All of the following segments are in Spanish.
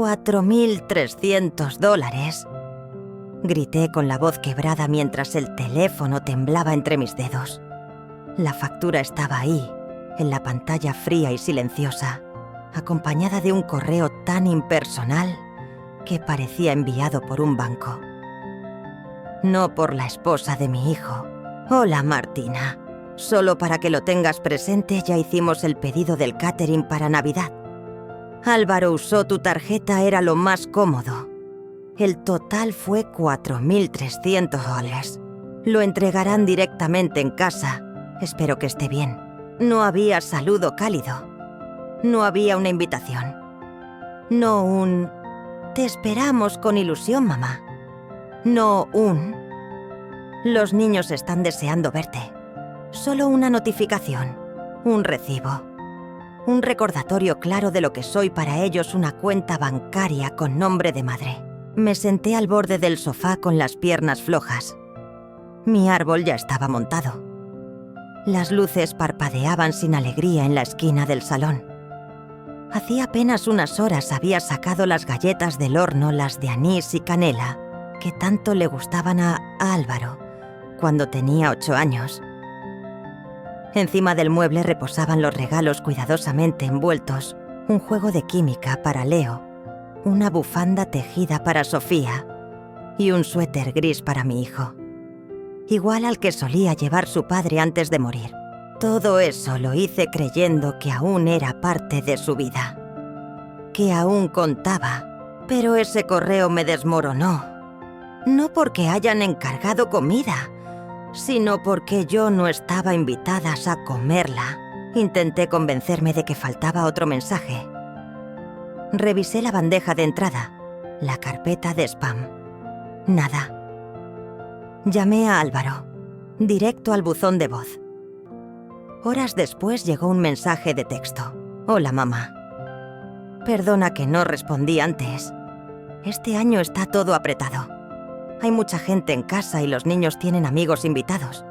$4.300, grité con la voz quebrada mientras el teléfono temblaba entre mis dedos. La factura estaba ahí, en la pantalla fría y silenciosa, acompañada de un correo tan impersonal que parecía enviado por un banco. No por la esposa de mi hijo. Hola, Martina. Solo para que lo tengas presente, ya hicimos el pedido del catering para Navidad. Álvaro usó tu tarjeta, era lo más cómodo. El total fue $4.300. Lo entregarán directamente en casa. Espero que esté bien. No había saludo cálido. No había una invitación. No un... Te esperamos con ilusión, mamá. No un... Los niños están deseando verte. Solo una notificación. Un recibo. Un recordatorio claro de lo que soy para ellos, una cuenta bancaria con nombre de madre. Me senté al borde del sofá con las piernas flojas. Mi árbol ya estaba montado. Las luces parpadeaban sin alegría en la esquina del salón. Hacía apenas unas horas había sacado las galletas del horno, las de anís y canela, que tanto le gustaban a Álvaro cuando tenía 8 años. Encima del mueble reposaban los regalos cuidadosamente envueltos, un juego de química para Leo, una bufanda tejida para Sofía y un suéter gris para mi hijo, igual al que solía llevar su padre antes de morir. Todo eso lo hice creyendo que aún era parte de su vida, que aún contaba, pero ese correo me desmoronó. No porque hayan encargado comida, sino porque yo no estaba invitada a comerla. Intenté convencerme de que faltaba otro mensaje. Revisé la bandeja de entrada, la carpeta de spam. Nada. Llamé a Álvaro, directo al buzón de voz. Horas después llegó un mensaje de texto. Hola, mamá. Perdona que no respondí antes. Este año está todo apretado. Hay mucha gente en casa y los niños tienen amigos invitados.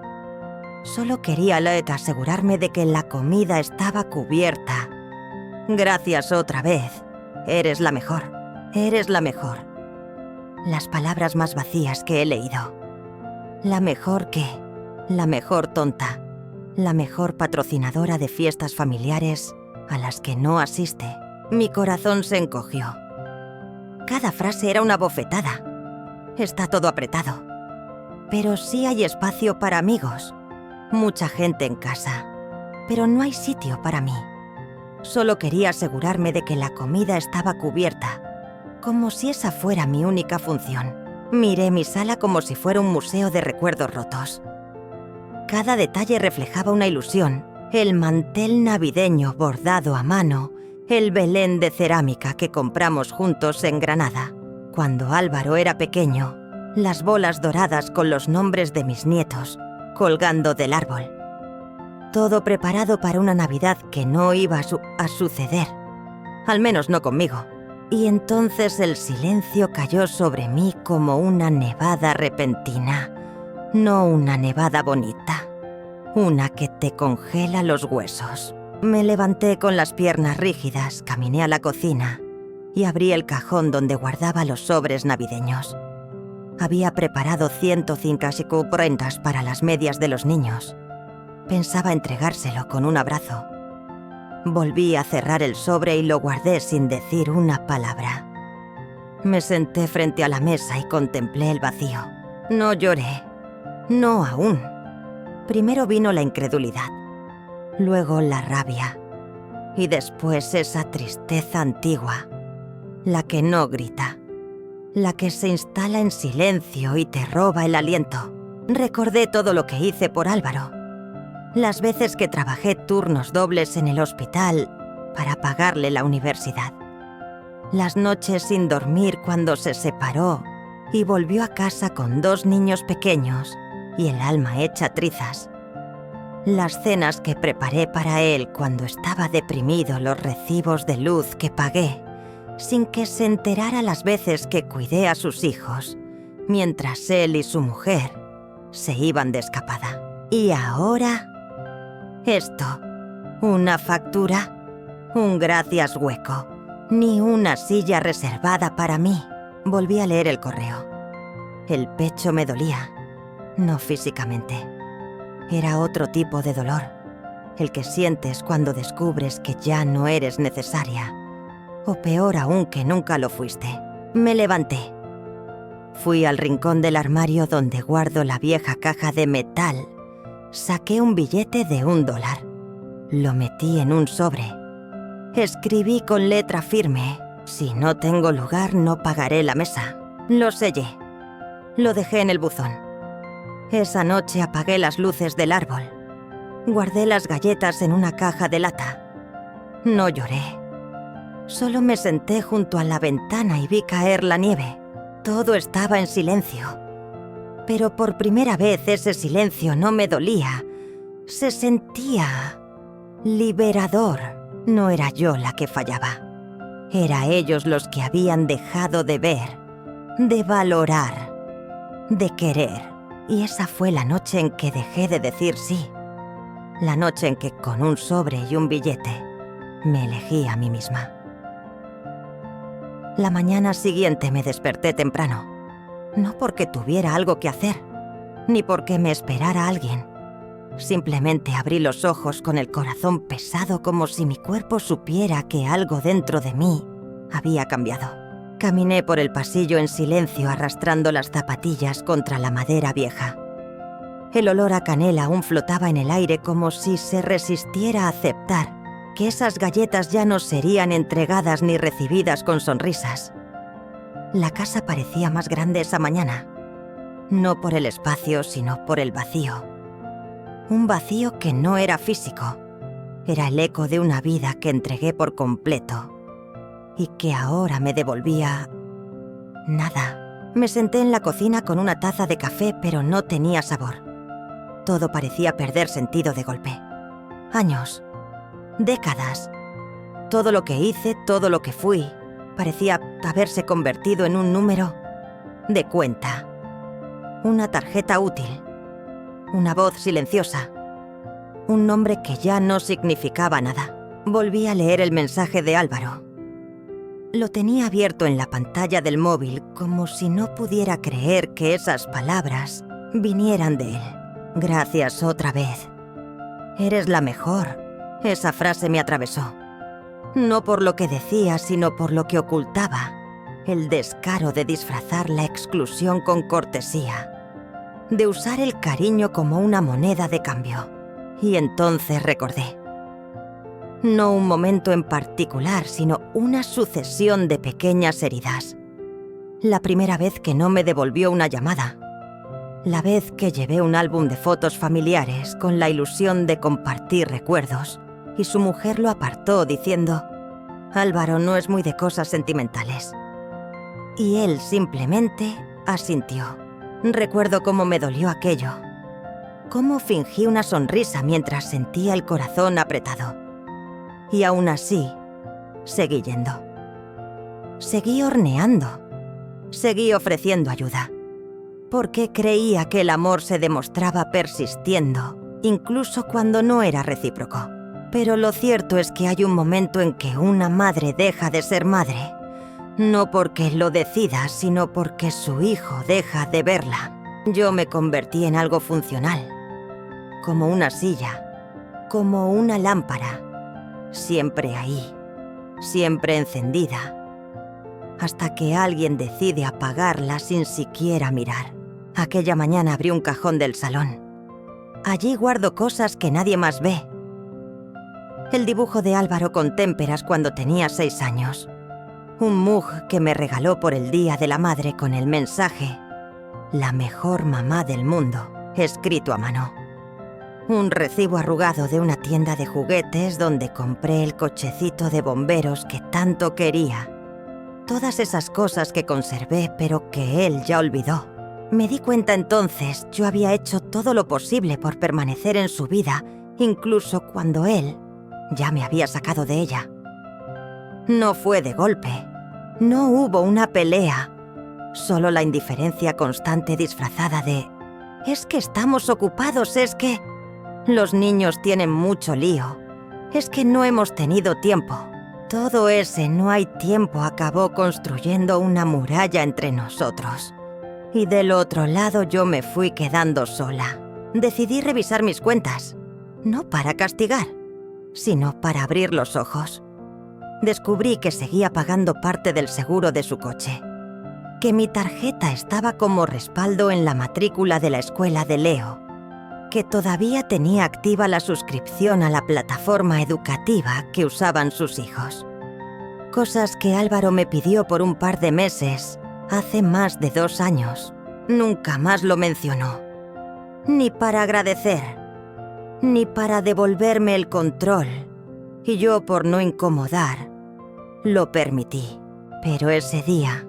Solo quería asegurarme de que la comida estaba cubierta. Gracias otra vez. Eres la mejor. Eres la mejor. Las palabras más vacías que he leído. La mejor qué. La mejor tonta. La mejor patrocinadora de fiestas familiares a las que no asiste. Mi corazón se encogió. Cada frase era una bofetada. Está todo apretado. Pero sí hay espacio para amigos. Mucha gente en casa. Pero no hay sitio para mí. Solo quería asegurarme de que la comida estaba cubierta, como si esa fuera mi única función. Miré mi sala como si fuera un museo de recuerdos rotos. Cada detalle reflejaba una ilusión. El mantel navideño bordado a mano, el Belén de cerámica que compramos juntos en Granada. Cuando Álvaro era pequeño, las bolas doradas con los nombres de mis nietos, colgando del árbol. Todo preparado para una Navidad que no iba a suceder, al menos no conmigo. Y entonces el silencio cayó sobre mí como una nevada repentina, no una nevada bonita, una que te congela los huesos. Me levanté con las piernas rígidas, caminé a la cocina y abrí el cajón donde guardaba los sobres navideños. Había preparado 105 prendas para las medias de los niños. Pensaba entregárselo con un abrazo. Volví a cerrar el sobre y lo guardé sin decir una palabra. Me senté frente a la mesa y contemplé el vacío. No lloré. No aún. Primero vino la incredulidad, luego la rabia y después esa tristeza antigua. La que no grita, la que se instala en silencio y te roba el aliento. Recordé todo lo que hice por Álvaro. Las veces que trabajé turnos dobles en el hospital para pagarle la universidad. Las noches sin dormir cuando se separó y volvió a casa con 2 niños pequeños y el alma hecha trizas. Las cenas que preparé para él cuando estaba deprimido, los recibos de luz que pagué, sin que se enterara las veces que cuidé a sus hijos, mientras él y su mujer se iban de escapada. Y ahora, esto, una factura, un gracias hueco, Ni una silla reservada para mí. Volví a leer el correo. El pecho me dolía, no físicamente. Era otro tipo de dolor, el que sientes cuando descubres que ya no eres necesaria. O peor aún, que nunca lo fuiste. Me levanté. Fui al rincón del armario donde guardo la vieja caja de metal. Saqué un billete de $1. Lo metí en un sobre. Escribí con letra firme: si no tengo lugar, no pagaré la mesa. Lo sellé. Lo dejé en el buzón. Esa noche apagué las luces del árbol. Guardé las galletas en una caja de lata. No lloré. Solo me senté junto a la ventana y vi caer la nieve. Todo estaba en silencio. Pero por primera vez ese silencio no me dolía. Se sentía liberador. No era yo la que fallaba. Era ellos los que habían dejado de ver, de valorar, de querer. Y esa fue la noche en que dejé de decir sí. La noche en que con un sobre y un billete me elegí a mí misma. La mañana siguiente me desperté temprano. No porque tuviera algo que hacer, ni porque me esperara alguien. Simplemente abrí los ojos con el corazón pesado, como si mi cuerpo supiera que algo dentro de mí había cambiado. Caminé por el pasillo en silencio, arrastrando las zapatillas contra la madera vieja. El olor a canela aún flotaba en el aire, como si se resistiera a aceptar que esas galletas ya no serían entregadas ni recibidas con sonrisas. La casa parecía más grande esa mañana, no por el espacio, sino por el vacío. Un vacío que no era físico, era el eco de una vida que entregué por completo y que ahora me devolvía nada. Me senté en la cocina con una taza de café, pero no tenía sabor. Todo parecía perder sentido de golpe. Años, décadas, todo lo que hice, todo lo que fui, parecía haberse convertido en un número de cuenta, una tarjeta útil, una voz silenciosa, un nombre que ya no significaba nada. Volví a leer el mensaje de Álvaro. Lo tenía abierto en la pantalla del móvil, como si no pudiera creer que esas palabras vinieran de él. Gracias otra vez. Eres la mejor. Esa frase me atravesó. No por lo que decía, sino por lo que ocultaba. El descaro de disfrazar la exclusión con cortesía. De usar el cariño como una moneda de cambio. Y entonces recordé. No un momento en particular, sino una sucesión de pequeñas heridas. La primera vez que no me devolvió una llamada. La vez que llevé un álbum de fotos familiares con la ilusión de compartir recuerdos, y su mujer lo apartó diciendo: Álvaro no es muy de cosas sentimentales. Y él simplemente asintió. Recuerdo cómo me dolió aquello. Cómo fingí una sonrisa mientras sentía el corazón apretado. Y aún así, seguí yendo. Seguí horneando. Seguí ofreciendo ayuda. Porque creía que el amor se demostraba persistiendo, incluso cuando no era recíproco. Pero lo cierto es que hay un momento en que una madre deja de ser madre. No porque lo decida, sino porque su hijo deja de verla. Yo me convertí en algo funcional. Como una silla. Como una lámpara. Siempre ahí. Siempre encendida. Hasta que alguien decide apagarla sin siquiera mirar. Aquella mañana abrí un cajón del salón. Allí guardo cosas que nadie más ve. El dibujo de Álvaro con témperas cuando tenía 6 años. Un mug que me regaló por el Día de la Madre con el mensaje: la mejor mamá del mundo, escrito a mano. Un recibo arrugado de una tienda de juguetes donde compré el cochecito de bomberos que tanto quería. Todas esas cosas que conservé, pero que él ya olvidó. Me di cuenta entonces, yo había hecho todo lo posible por permanecer en su vida, incluso cuando él ya me había sacado de ella. No fue de golpe. No hubo una pelea. Solo la indiferencia constante disfrazada de: es que estamos ocupados, es que los niños tienen mucho lío, es que no hemos tenido tiempo. Todo ese no hay tiempo acabó construyendo una muralla entre nosotros. Y del otro lado yo me fui quedando sola. Decidí revisar mis cuentas, no para castigar, sino para abrir los ojos. Descubrí que seguía pagando parte del seguro de su coche, que mi tarjeta estaba como respaldo en la matrícula de la escuela de Leo, que todavía tenía activa la suscripción a la plataforma educativa que usaban sus hijos. Cosas que Álvaro me pidió por un par de meses, hace más de 2 años. Nunca más lo mencionó. Ni para agradecer, ni para devolverme el control. Y yo, por no incomodar, lo permití. Pero ese día,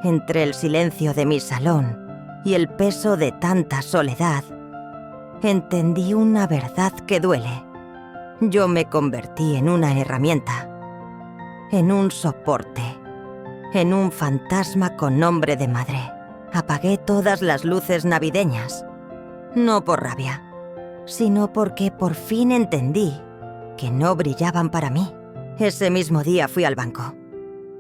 entre el silencio de mi salón y el peso de tanta soledad, entendí una verdad que duele. Yo me convertí en una herramienta, en un soporte, en un fantasma con nombre de madre. Apagué todas las luces navideñas, no por rabia, sino porque por fin entendí que no brillaban para mí. Ese mismo día fui al banco.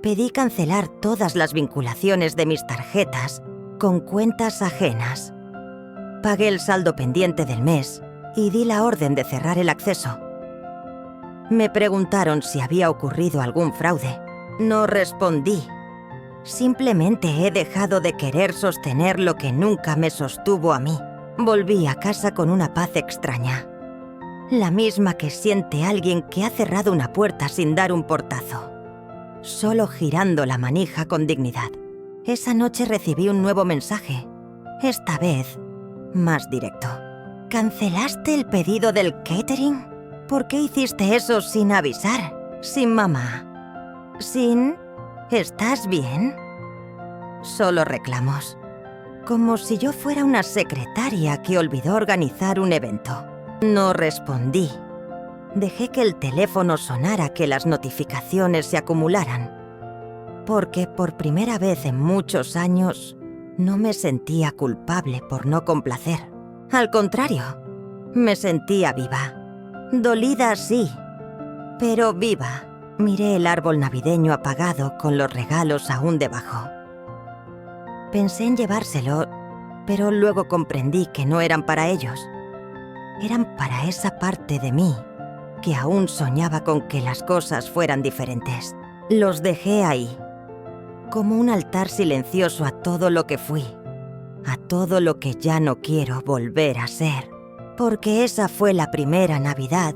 Pedí cancelar todas las vinculaciones de mis tarjetas con cuentas ajenas. Pagué el saldo pendiente del mes y di la orden de cerrar el acceso. Me preguntaron si había ocurrido algún fraude. No respondí. Simplemente he dejado de querer sostener lo que nunca me sostuvo a mí. Volví a casa con una paz extraña. La misma que siente alguien que ha cerrado una puerta sin dar un portazo, solo girando la manija con dignidad. Esa noche recibí un nuevo mensaje, esta vez más directo. ¿Cancelaste el pedido del catering? ¿Por qué hiciste eso sin avisar? Sin mamá. Sin... ¿Estás bien? Solo reclamos. Como si yo fuera una secretaria que olvidó organizar un evento. No respondí. Dejé que el teléfono sonara, que las notificaciones se acumularan. Porque por primera vez en muchos años no me sentía culpable por no complacer. Al contrario, me sentía viva. Dolida sí, pero viva. Miré el árbol navideño apagado con los regalos aún debajo. Pensé en llevárselo, pero luego comprendí que no eran para ellos. Eran para esa parte de mí que aún soñaba con que las cosas fueran diferentes. Los dejé ahí, como un altar silencioso a todo lo que fui, a todo lo que ya no quiero volver a ser. Porque esa fue la primera Navidad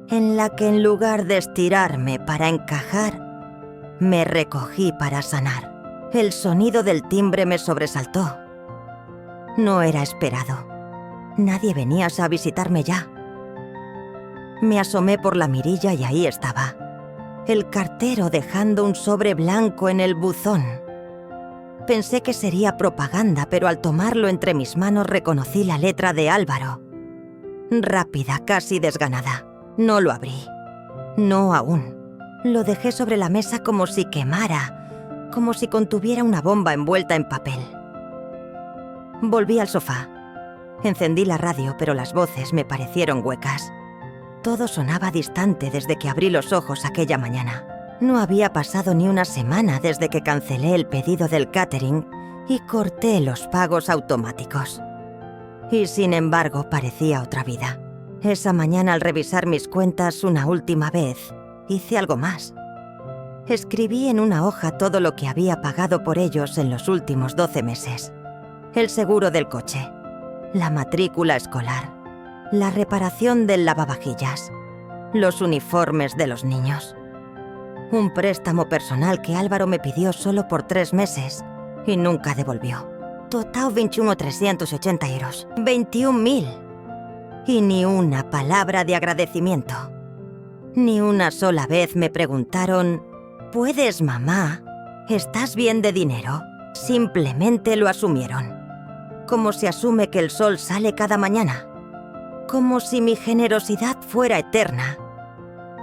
en la que en lugar de estirarme para encajar, me recogí para sanar. El sonido del timbre me sobresaltó. No era esperado. Nadie venía a visitarme ya. Me asomé por la mirilla y ahí estaba. El cartero dejando un sobre blanco en el buzón. Pensé que sería propaganda, pero al tomarlo entre mis manos reconocí la letra de Álvaro. Rápida, casi desganada. No lo abrí. No aún. Lo dejé sobre la mesa como si quemara, como si contuviera una bomba envuelta en papel. Volví al sofá. Encendí la radio, pero las voces me parecieron huecas. Todo sonaba distante desde que abrí los ojos aquella mañana. No había pasado ni una semana desde que cancelé el pedido del catering y corté los pagos automáticos. Y sin embargo, parecía otra vida. Esa mañana, al revisar mis cuentas una última vez, hice algo más. Escribí en una hoja todo lo que había pagado por ellos en los últimos 12 meses. El seguro del coche, la matrícula escolar, la reparación del lavavajillas, los uniformes de los niños. Un préstamo personal que Álvaro me pidió solo por 3 meses y nunca devolvió. Total 21.380 euros. 21.000. Y ni una palabra de agradecimiento. Ni una sola vez me preguntaron: ¿puedes, mamá? ¿Estás bien de dinero? Simplemente lo asumieron. Como se asume que el sol sale cada mañana. Como si mi generosidad fuera eterna.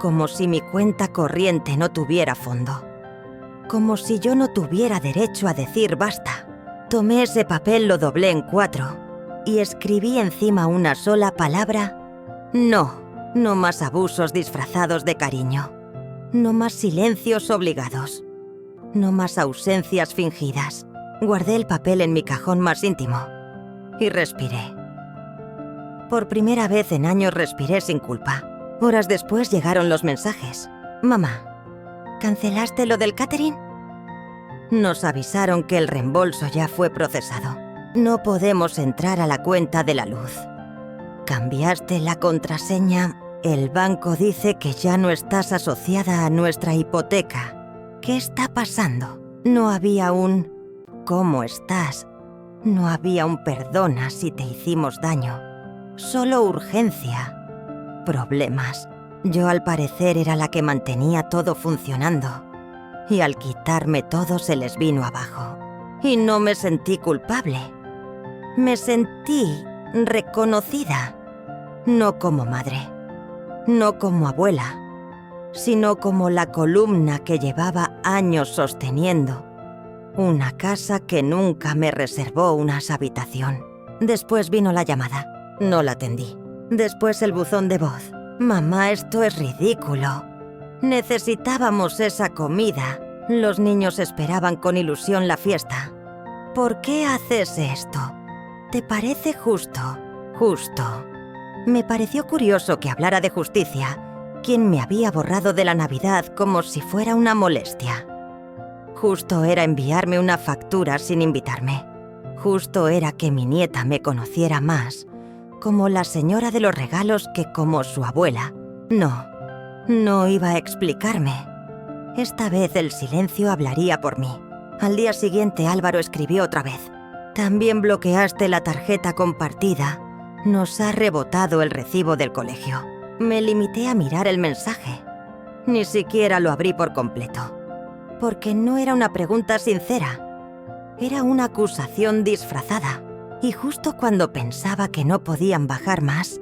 Como si mi cuenta corriente no tuviera fondo. Como si yo no tuviera derecho a decir basta. Tomé ese papel, lo doblé en 4 y escribí encima una sola palabra: no. No más abusos disfrazados de cariño. No más silencios obligados. No más ausencias fingidas. Guardé el papel en mi cajón más íntimo y respiré. Por primera vez en años respiré sin culpa. Horas después llegaron los mensajes. Mamá, ¿cancelaste lo del catering? Nos avisaron que el reembolso ya fue procesado. No podemos entrar a la cuenta de la luz. ¿Cambiaste la contraseña? El banco dice que ya no estás asociada a nuestra hipoteca. ¿Qué está pasando? No había un ¿cómo estás? No había un perdona si te hicimos daño. Solo urgencia. Problemas. Yo al parecer era la que mantenía todo funcionando. Y al quitarme todo se les vino abajo. Y no me sentí culpable. Me sentí reconocida. No como madre. No como abuela. Sino como la columna que llevaba años sosteniendo. Una casa que nunca me reservó una habitación. Después vino la llamada. No la atendí. Después el buzón de voz. Mamá, esto es ridículo. Necesitábamos esa comida. Los niños esperaban con ilusión la fiesta. ¿Por qué haces esto? ¿Te parece justo? Justo. Me pareció curioso que hablara de justicia, quien me había borrado de la Navidad como si fuera una molestia. Justo era enviarme una factura sin invitarme. Justo era que mi nieta me conociera más, como la señora de los regalos que como su abuela. No iba a explicarme. Esta vez el silencio hablaría por mí. Al día siguiente Álvaro escribió otra vez. También bloqueaste la tarjeta compartida. Nos ha rebotado el recibo del colegio. Me limité a mirar el mensaje. Ni siquiera lo abrí por completo. Porque no era una pregunta sincera. Era una acusación disfrazada. Y justo cuando pensaba que no podían bajar más,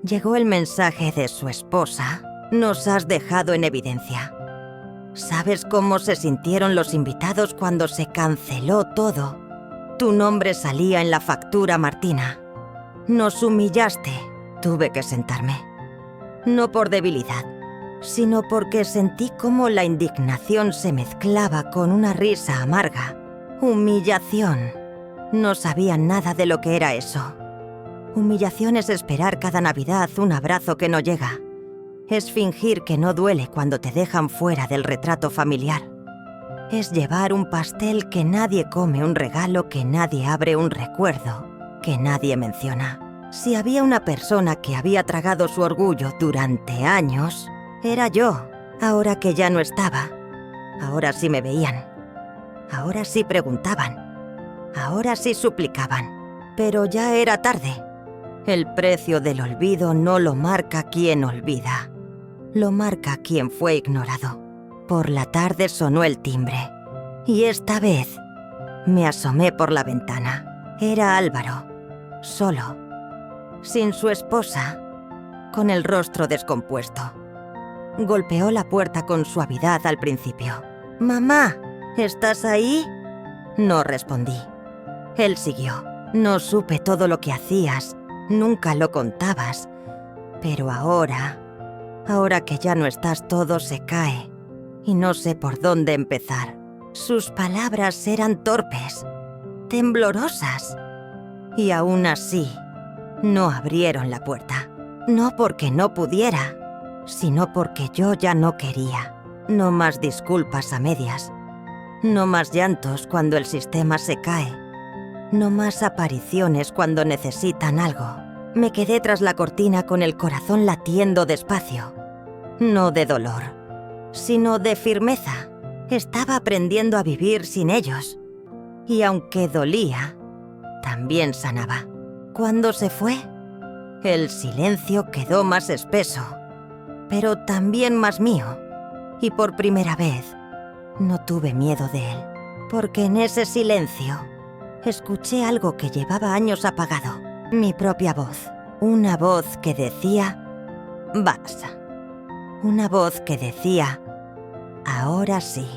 llegó el mensaje de su esposa. Nos has dejado en evidencia. ¿Sabes cómo se sintieron los invitados cuando se canceló todo? Tu nombre salía en la factura, Martina. Nos humillaste. Tuve que sentarme. No por debilidad, sino porque sentí cómo la indignación se mezclaba con una risa amarga. Humillación. No sabía nada de lo que era eso. Humillación es esperar cada Navidad un abrazo que no llega. Es fingir que no duele cuando te dejan fuera del retrato familiar. Es llevar un pastel que nadie come, un regalo que nadie abre, un recuerdo que nadie menciona. Si había una persona que había tragado su orgullo durante años, era yo, ahora que ya no estaba. Ahora sí me veían. Ahora sí preguntaban. Ahora sí suplicaban. Pero ya era tarde. El precio del olvido no lo marca quien olvida. Lo marca quien fue ignorado. Por la tarde sonó el timbre. Y esta vez me asomé por la ventana. Era Álvaro, solo, sin su esposa, con el rostro descompuesto. Golpeó la puerta con suavidad al principio. «Mamá, ¿estás ahí?» No respondí. Él siguió. «No supe todo lo que hacías, nunca lo contabas, pero ahora que ya no estás todo se cae y no sé por dónde empezar». Sus palabras eran torpes, temblorosas, y aún así no abrieron la puerta. No porque no pudiera, sino porque yo ya no quería. No más disculpas a medias. No más llantos cuando el sistema se cae. No más apariciones cuando necesitan algo. Me quedé tras la cortina con el corazón latiendo despacio. No de dolor, sino de firmeza. Estaba aprendiendo a vivir sin ellos. Y aunque dolía, también sanaba. Cuando se fue, el silencio quedó más espeso, pero también más mío. Y por primera vez, no tuve miedo de él, porque en ese silencio escuché algo que llevaba años apagado. Mi propia voz. Una voz que decía, «Basta». Una voz que decía, «Ahora sí».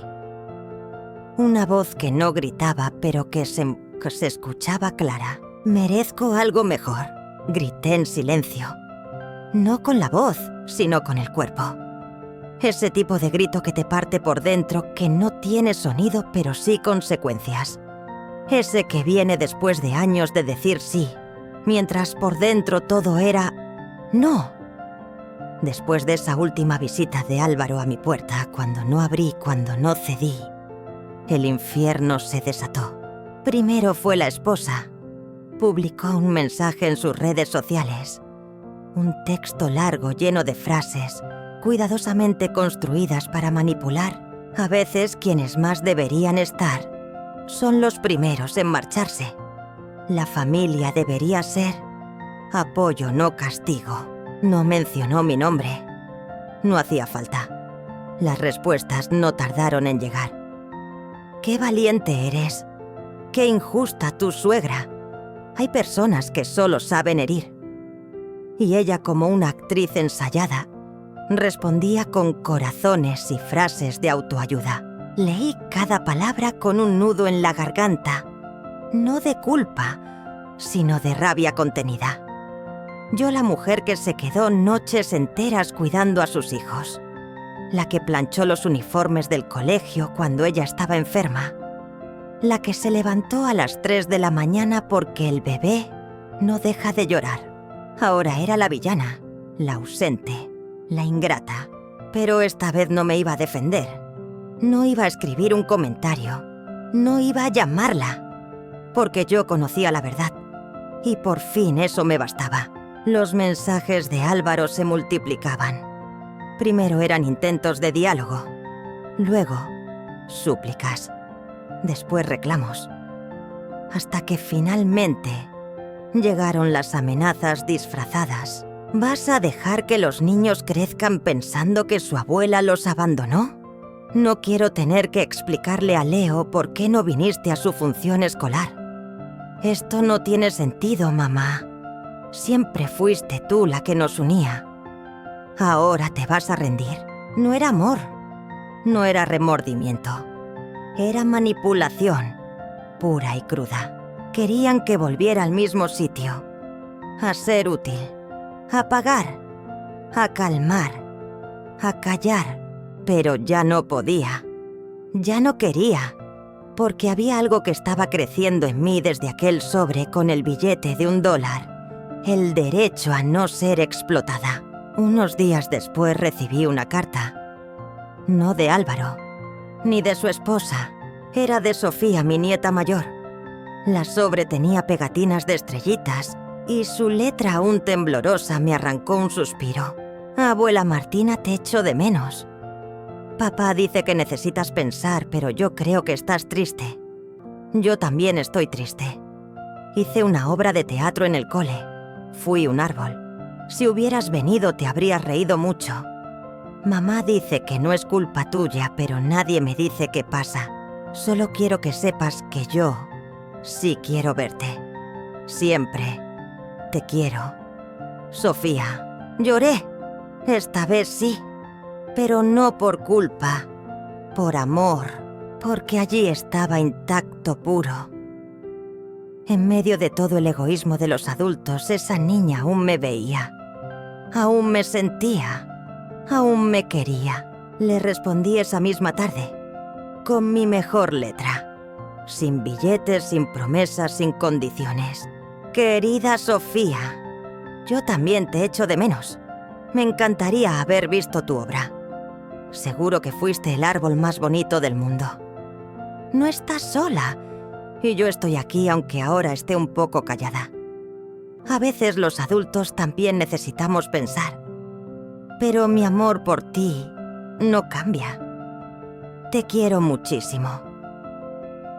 Una voz que no gritaba, pero que se escuchaba clara. «Merezco algo mejor», grité en silencio. No con la voz, sino con el cuerpo. Ese tipo de grito que te parte por dentro, que no tiene sonido pero sí consecuencias. Ese que viene después de años de decir sí, mientras por dentro todo era no. Después de esa última visita de Álvaro a mi puerta, cuando no abrí, cuando no cedí, el infierno se desató. Primero fue la esposa. Publicó un mensaje en sus redes sociales. Un texto largo lleno de frases, cuidadosamente construidas para manipular. A veces quienes más deberían estar son los primeros en marcharse. La familia debería ser apoyo, no castigo. No mencionó mi nombre. No hacía falta. Las respuestas no tardaron en llegar. ¡Qué valiente eres! ¡Qué injusta tu suegra! Hay personas que solo saben herir. Y ella, como una actriz ensayada, respondía con corazones y frases de autoayuda. Leí cada palabra con un nudo en la garganta, no de culpa, sino de rabia contenida. Yo, la mujer que se quedó noches enteras cuidando a sus hijos, la que planchó los uniformes del colegio cuando ella estaba enferma, la que se levantó a las 3 de la mañana porque el bebé no deja de llorar. Ahora era la villana, la ausente, la ingrata. Pero esta vez no me iba a defender. No iba a escribir un comentario. No iba a llamarla. Porque yo conocía la verdad. Y por fin eso me bastaba. Los mensajes de Álvaro se multiplicaban. Primero eran intentos de diálogo. Luego, súplicas. Después reclamos. Hasta que finalmente llegaron las amenazas disfrazadas. ¿Vas a dejar que los niños crezcan pensando que su abuela los abandonó? No quiero tener que explicarle a Leo por qué no viniste a su función escolar. Esto no tiene sentido, mamá. Siempre fuiste tú la que nos unía. Ahora te vas a rendir. No era amor. No era remordimiento. Era manipulación, pura y cruda. Querían que volviera al mismo sitio, a ser útil, a pagar, a calmar, a callar, pero ya no podía. Ya no quería, porque había algo que estaba creciendo en mí desde aquel sobre con el billete de $1, el derecho a no ser explotada. Unos días después recibí una carta, no de Álvaro, ni de su esposa, era de Sofía, mi nieta mayor. La sobre tenía pegatinas de estrellitas y su letra aún temblorosa me arrancó un suspiro. Abuela Martina, te echo de menos. Papá dice que necesitas pensar, pero yo creo que estás triste. Yo también estoy triste. Hice una obra de teatro en el cole. Fui un árbol. Si hubieras venido te habrías reído mucho. Mamá dice que no es culpa tuya, pero nadie me dice qué pasa. Solo quiero que sepas que yo sí quiero verte. Siempre te quiero. Sofía, lloré. Esta vez sí. Pero no por culpa, por amor, porque allí estaba intacto, puro. En medio de todo el egoísmo de los adultos, esa niña aún me veía. Aún me sentía. Aún me quería. Le respondí esa misma tarde, con mi mejor letra. Sin billetes, sin promesas, sin condiciones. Querida Sofía, yo también te echo de menos. Me encantaría haber visto tu obra. Seguro que fuiste el árbol más bonito del mundo. No estás sola, y yo estoy aquí aunque ahora esté un poco callada. A veces los adultos también necesitamos pensar. Pero mi amor por ti no cambia. Te quiero muchísimo.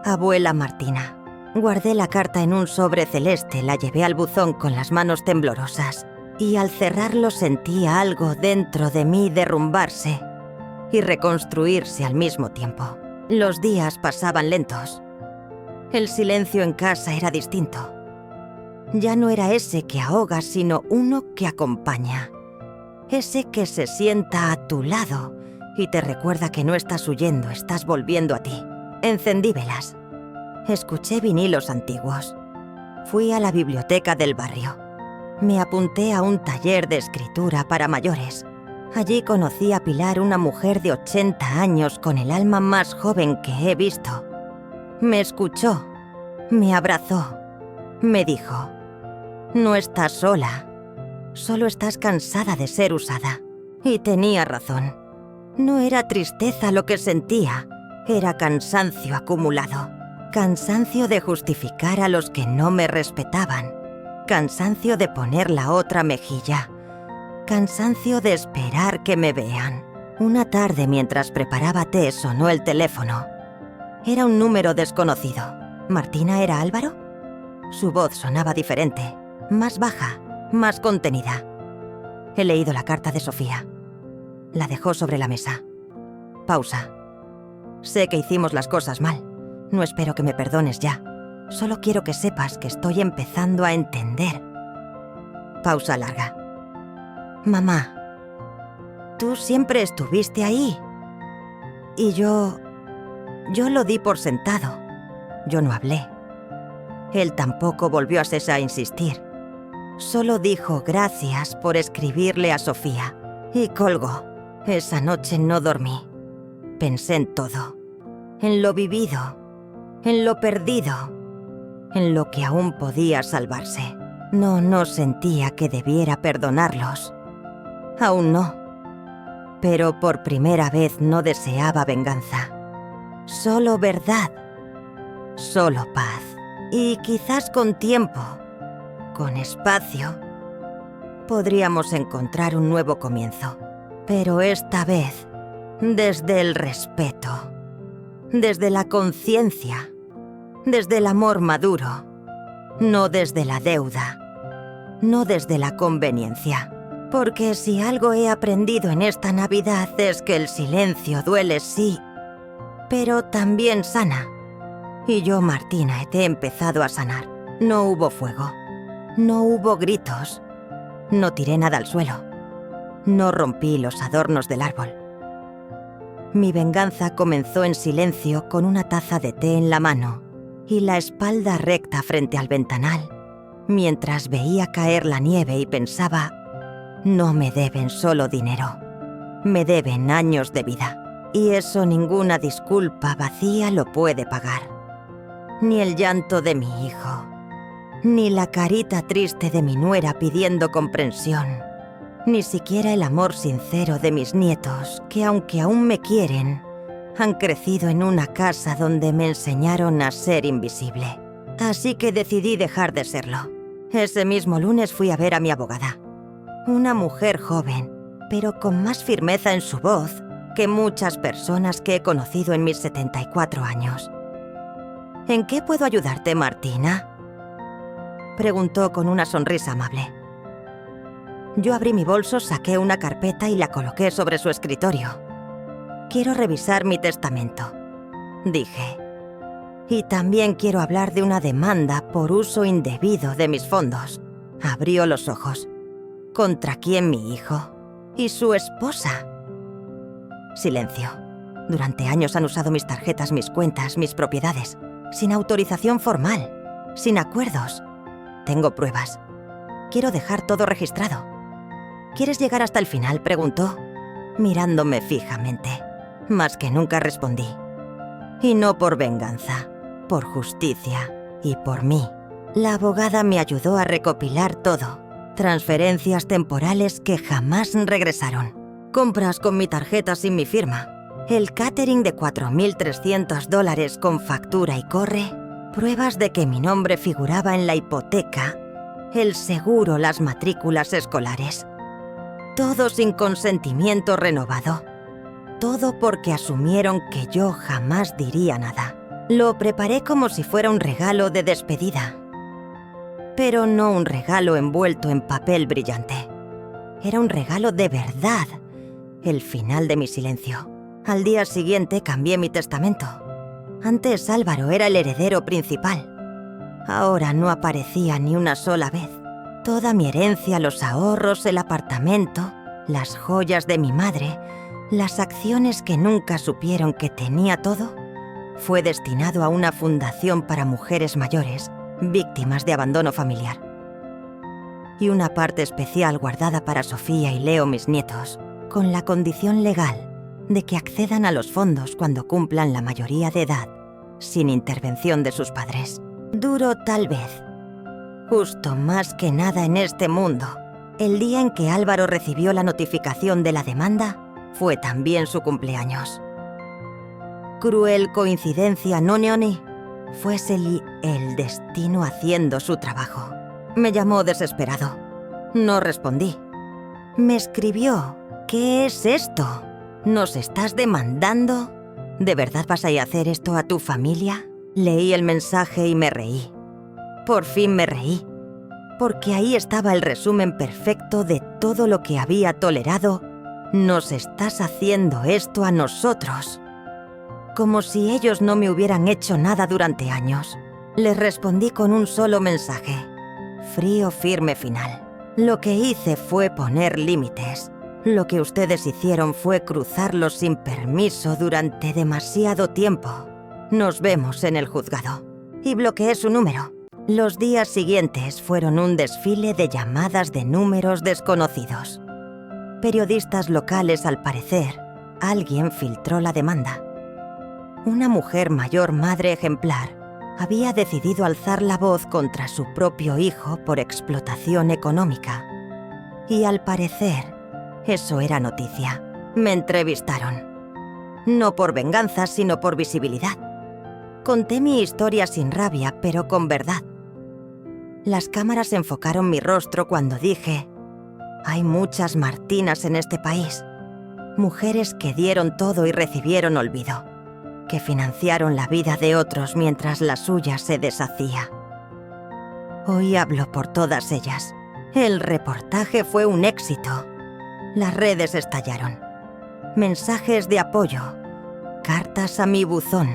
Abuela Martina. Guardé la carta en un sobre celeste, la llevé al buzón con las manos temblorosas, y al cerrarlo sentía algo dentro de mí derrumbarse y reconstruirse al mismo tiempo. Los días pasaban lentos. El silencio en casa era distinto. Ya no era ese que ahoga, sino uno que acompaña. Ese que se sienta a tu lado y te recuerda que no estás huyendo, estás volviendo a ti. Encendí velas. Escuché vinilos antiguos. Fui a la biblioteca del barrio. Me apunté a un taller de escritura para mayores. Allí conocí a Pilar, una mujer de 80 años con el alma más joven que he visto. Me escuchó, me abrazó, me dijo: «No estás sola, solo estás cansada de ser usada». Y tenía razón. No era tristeza lo que sentía, era cansancio acumulado. Cansancio de justificar a los que no me respetaban. Cansancio de poner la otra mejilla. Cansancio de esperar que me vean. Una tarde, mientras preparaba té, sonó el teléfono. Era un número desconocido. ¿Martina era Álvaro? Su voz sonaba diferente, más baja, más contenida. He leído la carta de Sofía. La dejó sobre la mesa. Pausa. Sé que hicimos las cosas mal. No espero que me perdones ya. Solo quiero que sepas que estoy empezando a entender. Pausa larga. Mamá, tú siempre estuviste ahí. Y yo lo di por sentado. Yo no hablé. Él tampoco volvió a insistir. Solo dijo gracias por escribirle a Sofía. Y colgó. Esa noche no dormí. Pensé en todo. En lo vivido. En lo perdido. En lo que aún podía salvarse. No sentía que debiera perdonarlos. Aún no. Pero por primera vez no deseaba venganza. Solo verdad. Solo paz. Y quizás con tiempo, con espacio, podríamos encontrar un nuevo comienzo. Pero esta vez, desde el respeto, desde la conciencia, desde el amor maduro, no desde la deuda, no desde la conveniencia. Porque si algo he aprendido en esta Navidad es que el silencio duele, sí, pero también sana. Y yo, Martina, he empezado a sanar. No hubo fuego, no hubo gritos, no tiré nada al suelo, no rompí los adornos del árbol. Mi venganza comenzó en silencio con una taza de té en la mano y la espalda recta frente al ventanal, mientras veía caer la nieve y pensaba: no me deben solo dinero, me deben años de vida. Y eso ninguna disculpa vacía lo puede pagar. Ni el llanto de mi hijo, ni la carita triste de mi nuera pidiendo comprensión, ni siquiera el amor sincero de mis nietos, que aunque aún me quieren, han crecido en una casa donde me enseñaron a ser invisible. Así que decidí dejar de serlo. Ese mismo lunes fui a ver a mi abogada. Una mujer joven, pero con más firmeza en su voz que muchas personas que he conocido en mis 74 años. ¿En qué puedo ayudarte, Martina?, preguntó con una sonrisa amable. Yo abrí mi bolso, saqué una carpeta y la coloqué sobre su escritorio. Quiero revisar mi testamento, dije. Y también quiero hablar de una demanda por uso indebido de mis fondos. Abrió los ojos. ¿Contra quién, mi hijo? ¿Y su esposa? Silencio. Durante años han usado mis tarjetas, mis cuentas, mis propiedades, sin autorización formal, sin acuerdos. Tengo pruebas. Quiero dejar todo registrado. ¿Quieres llegar hasta el final?, preguntó, mirándome fijamente. Más que nunca respondí. Y no por venganza, por justicia y por mí. La abogada me ayudó a recopilar todo. Transferencias temporales que jamás regresaron. Compras con mi tarjeta sin mi firma. El catering de $4.300 con factura y corre. Pruebas de que mi nombre figuraba en la hipoteca. El seguro, las matrículas escolares. Todo sin consentimiento renovado. Todo porque asumieron que yo jamás diría nada. Lo preparé como si fuera un regalo de despedida. Pero no un regalo envuelto en papel brillante. Era un regalo de verdad. El final de mi silencio. Al día siguiente cambié mi testamento. Antes Álvaro era el heredero principal. Ahora no aparecía ni una sola vez. Toda mi herencia, los ahorros, el apartamento, las joyas de mi madre, las acciones que nunca supieron que tenía todo, fue destinado a una fundación para mujeres mayores, víctimas de abandono familiar. Y una parte especial guardada para Sofía y Leo, mis nietos, con la condición legal de que accedan a los fondos cuando cumplan la mayoría de edad, sin intervención de sus padres. Duro tal vez, justo más que nada en este mundo. El día en que Álvaro recibió la notificación de la demanda fue también su cumpleaños. Cruel coincidencia, ¿no, Neoni? Fuéseli el destino haciendo su trabajo. Me llamó desesperado. No respondí. Me escribió: ¿qué es esto? ¿Nos estás demandando? ¿De verdad vas a ir a hacer esto a tu familia? Leí el mensaje y me reí. Por fin me reí, porque ahí estaba el resumen perfecto de todo lo que había tolerado. Nos estás haciendo esto a nosotros. Como si ellos no me hubieran hecho nada durante años. Les respondí con un solo mensaje: frío, firme, final. Lo que hice fue poner límites. Lo que ustedes hicieron fue cruzarlos sin permiso durante demasiado tiempo. Nos vemos en el juzgado. Y bloqueé su número. Los días siguientes fueron un desfile de llamadas de números desconocidos. Periodistas locales, al parecer, alguien filtró la demanda. Una mujer mayor, madre ejemplar, había decidido alzar la voz contra su propio hijo por explotación económica. Y al parecer, eso era noticia. Me entrevistaron. No por venganza, sino por visibilidad. Conté mi historia sin rabia, pero con verdad. Las cámaras enfocaron mi rostro cuando dije: hay muchas Martinas en este país. Mujeres que dieron todo y recibieron olvido. Que financiaron la vida de otros mientras la suya se deshacía. Hoy hablo por todas ellas. El reportaje fue un éxito. Las redes estallaron. Mensajes de apoyo. Cartas a mi buzón.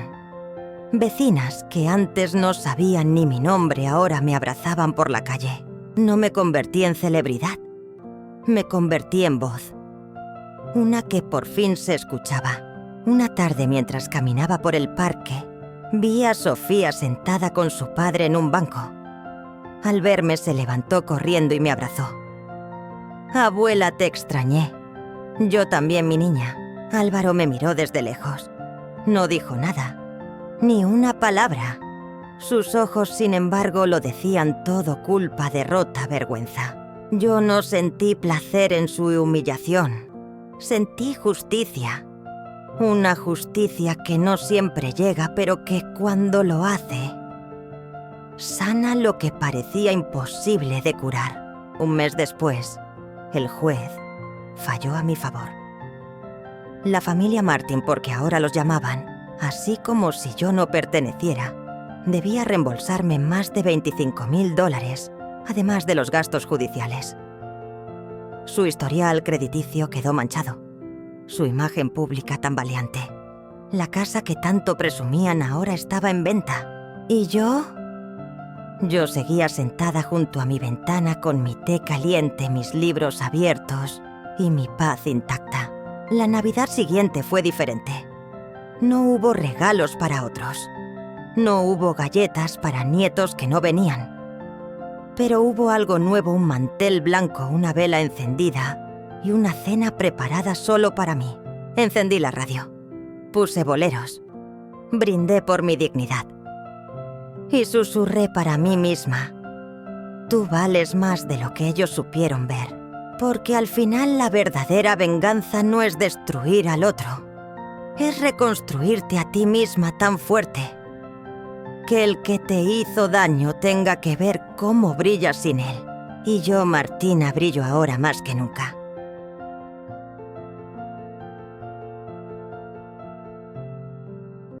Vecinas que antes no sabían ni mi nombre ahora me abrazaban por la calle. No me convertí en celebridad. Me convertí en voz. Una que por fin se escuchaba. Una tarde, mientras caminaba por el parque, vi a Sofía sentada con su padre en un banco. Al verme se levantó corriendo y me abrazó. Abuela, te extrañé. Yo también, mi niña. Álvaro me miró desde lejos. No dijo nada. Ni una palabra. Sus ojos, sin embargo, lo decían todo: culpa, derrota, vergüenza. Yo no sentí placer en su humillación. Sentí justicia. Una justicia que no siempre llega, pero que cuando lo hace, sana lo que parecía imposible de curar. Un mes después, el juez falló a mi favor. La familia Martin, porque ahora los llamaban, así como si yo no perteneciera, debía reembolsarme más de $25,000, además de los gastos judiciales. Su historial crediticio quedó manchado. Su imagen pública tambaleante. La casa que tanto presumían ahora estaba en venta. ¿Y yo? Yo seguía sentada junto a mi ventana con mi té caliente, mis libros abiertos y mi paz intacta. La Navidad siguiente fue diferente. No hubo regalos para otros. No hubo galletas para nietos que no venían. Pero hubo algo nuevo: un mantel blanco, una vela encendida y una cena preparada solo para mí. Encendí la radio. Puse boleros. Brindé por mi dignidad. Y susurré para mí misma: tú vales más de lo que ellos supieron ver. Porque al final la verdadera venganza no es destruir al otro. Es reconstruirte a ti misma tan fuerte que el que te hizo daño tenga que ver cómo brillas sin él. Y yo, Martina, brillo ahora más que nunca.